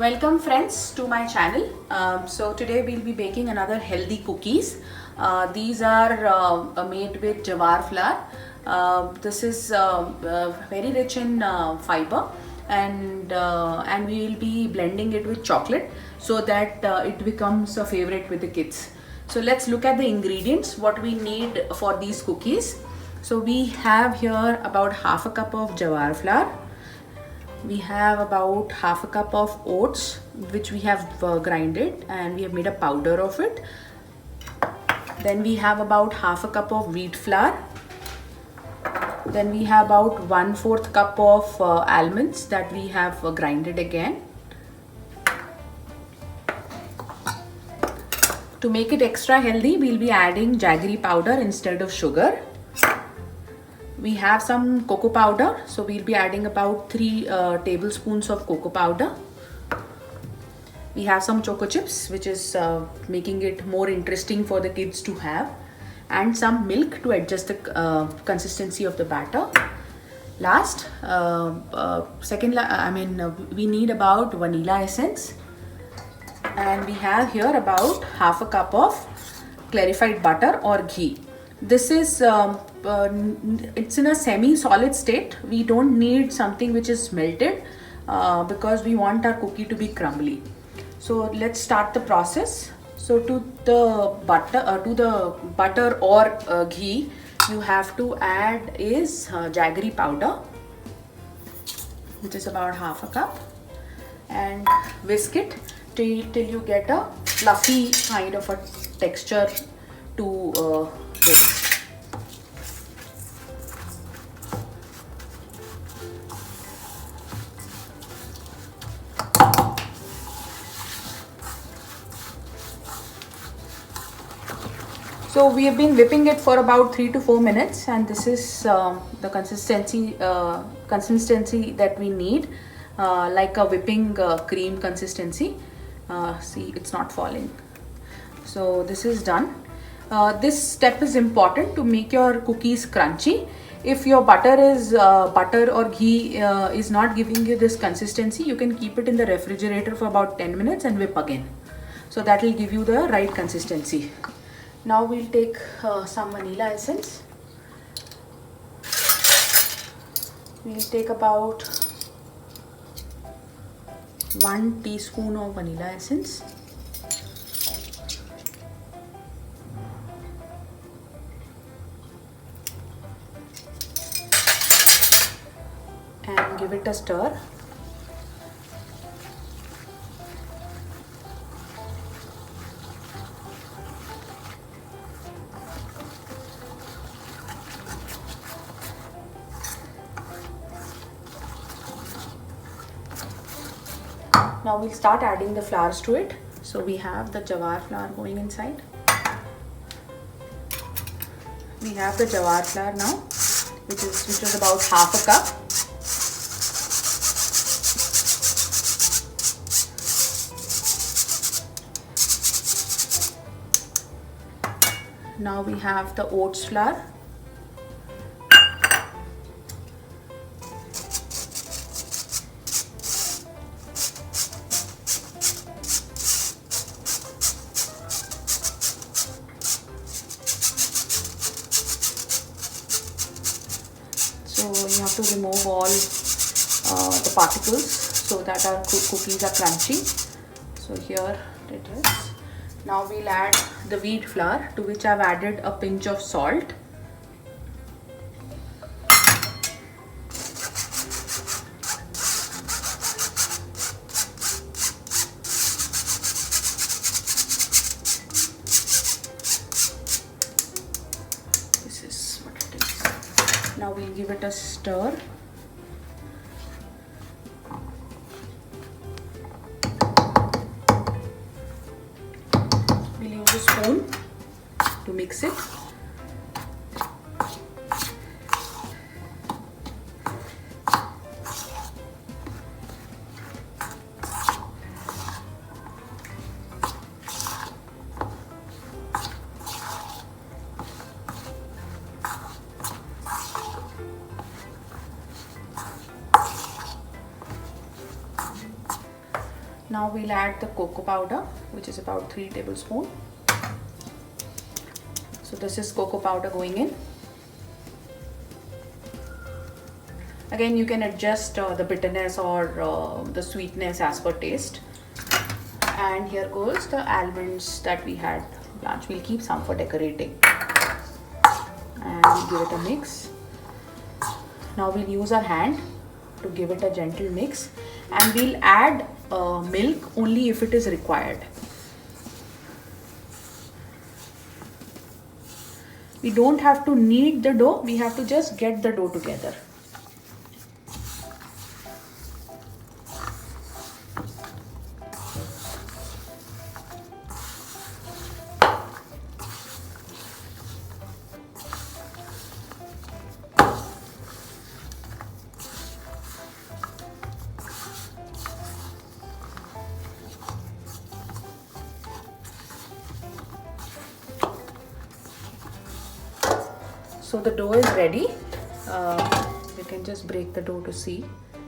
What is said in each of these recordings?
Welcome friends to my channel. So today we'll be baking another healthy cookies. These are made with jawar flour. This is very rich in fiber, and we will be blending it with chocolate so that it becomes a favorite with the kids. So let's look at the ingredients, what we need for these cookies. So we have here about half a cup of jawar flour. We have about half a cup of oats which we have grinded and we have made a powder of it. Then we have about half a cup of wheat flour. Then we have about 1/4 cup of almonds that we have grinded again. To make it extra healthy, we'll be adding jaggery powder instead of sugar. We have some cocoa powder, so we'll be adding about 3 tablespoons of cocoa powder. We have some choco chips, which is making it more interesting for the kids to have, and some milk to adjust the consistency of the batter. Last, we need about vanilla essence, and we have here about half a cup of clarified butter or ghee. This is it's in a semi-solid state. We don't need something which is melted because we want our cookie to be crumbly. So let's start the process. So to the butter or ghee, you have to add is jaggery powder, which is about half a cup, and whisk it till you get a fluffy kind of a texture to this. So we have been whipping it for about 3 to 4 minutes, and this is the consistency that we need, like a whipping cream consistency. See, it's not falling. So this is done. This step is important to make your cookies crunchy. If your butter or ghee is not giving you this consistency, you can keep it in the refrigerator for about 10 minutes and whip again. So that will give you the right consistency. Now we'll take some vanilla essence. We'll take about 1 teaspoon of vanilla essence. And give it a stir. Now we'll start adding the flours to it. So we have the jawar flour going inside. We have the jawar flour now, which is about half a cup. Now we have the oats flour. So you have to remove all the particles so that our cookies are crunchy. So here it is. Now we'll add the wheat flour, to which I've added a pinch of salt. This is what it is. Now we'll give it a stir. We'll use a spoon to mix it. Now we'll add the cocoa powder, which is about 3 tablespoons. So this is cocoa powder going in. Again, you can adjust the bitterness or the sweetness as per taste. And here goes the almonds that we had blanched. We'll keep some for decorating. And we'll give it a mix. Now we'll use our hand to give it a gentle mix, and we'll add milk only if it is required. We don't have to knead the dough, we have to just get the dough together. So the dough is ready. You can just break the dough to see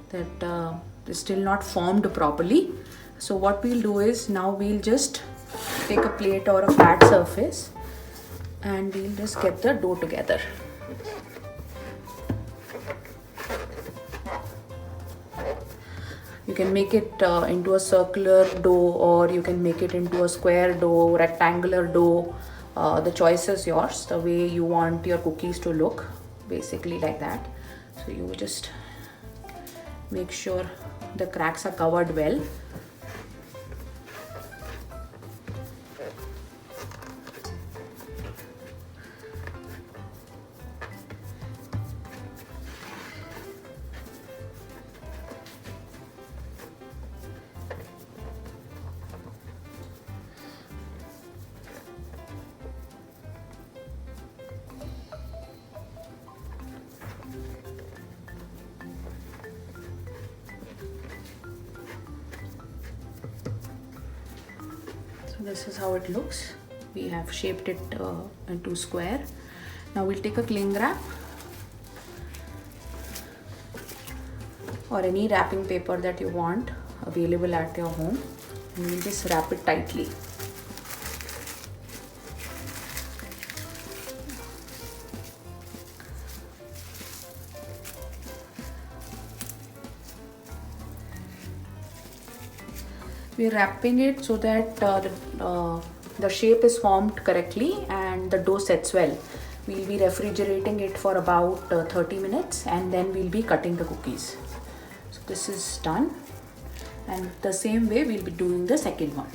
that it's still not formed properly. So what we'll do is, now we'll just take a plate or a flat surface and we'll just get the dough together. You can make it into a circular dough, or you can make it into a square dough, rectangular dough. The choice is yours, the way you want your cookies to look, basically like that. So you just make sure the cracks are covered well. This is how it looks. We have shaped it into square. Now we'll take a cling wrap or any wrapping paper that you want available at your home, and we'll just wrap it tightly. We're wrapping it so that the shape is formed correctly and the dough sets well. We'll be refrigerating it for about 30 minutes and then we'll be cutting the cookies. So this is done, and the same way we'll be doing the second one.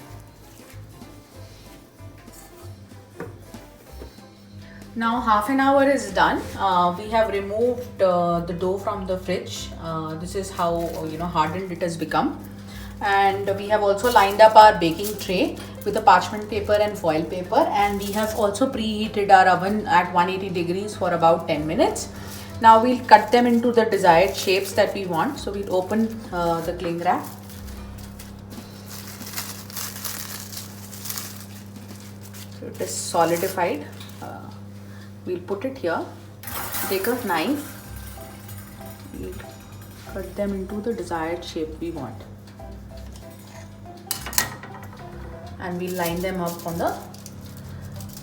Now half an hour is done. We have removed the dough from the fridge. This is how hardened it has become. And we have also lined up our baking tray with a parchment paper and foil paper, and we have also preheated our oven at 180 degrees for about 10 minutes. Now we'll cut them into the desired shapes that we want. So we'll open the cling wrap. So it is solidified. We'll put it here, take a knife, we'll cut them into the desired shape we want. And we'll line them up on the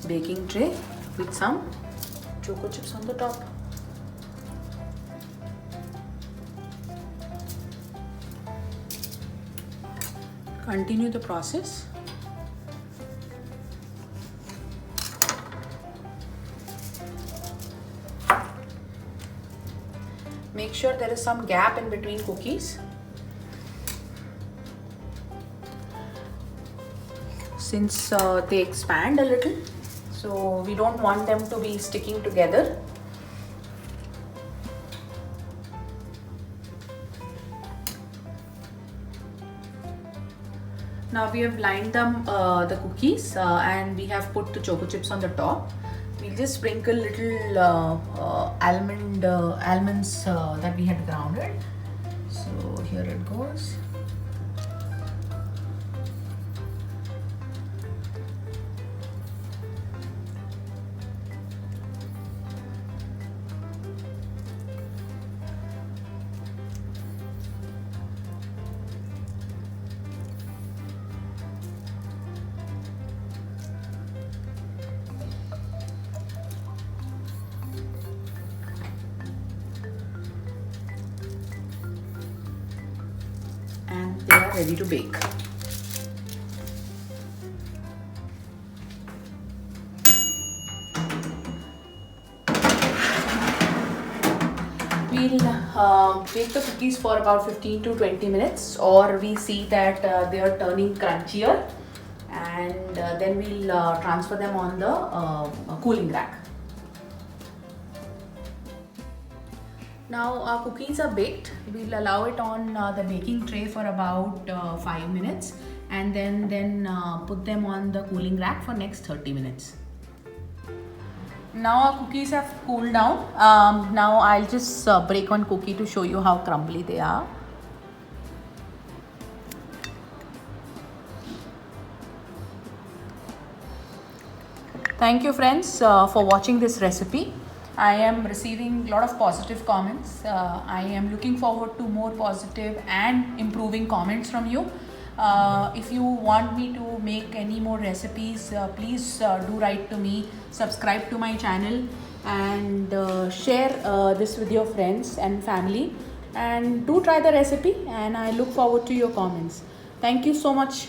baking tray with some choco chips on the top. Continue the process. Make sure there is some gap in between cookies. Since they expand a little, so we don't want them to be sticking together. Now we have lined them the cookies and we have put the choco chips on the top. We'll just sprinkle little almonds that we had grounded. So here it goes. ready to bake. We'll bake the cookies for about 15 to 20 minutes, or we see that they are turning crunchier, and then we'll transfer them on the cooling rack. Now our cookies are baked. We'll allow it on the baking tray for about 5 minutes, and then put them on the cooling rack for next 30 minutes. Now our cookies have cooled down. Now I'll just break one cookie to show you how crumbly they are. Thank you friends for watching this recipe. I am receiving a lot of positive comments. I am looking forward to more positive and improving comments from you. If you want me to make any more recipes, please do write to me, subscribe to my channel, and share this with your friends and family, and do try the recipe, and I look forward to your comments. Thank you so much.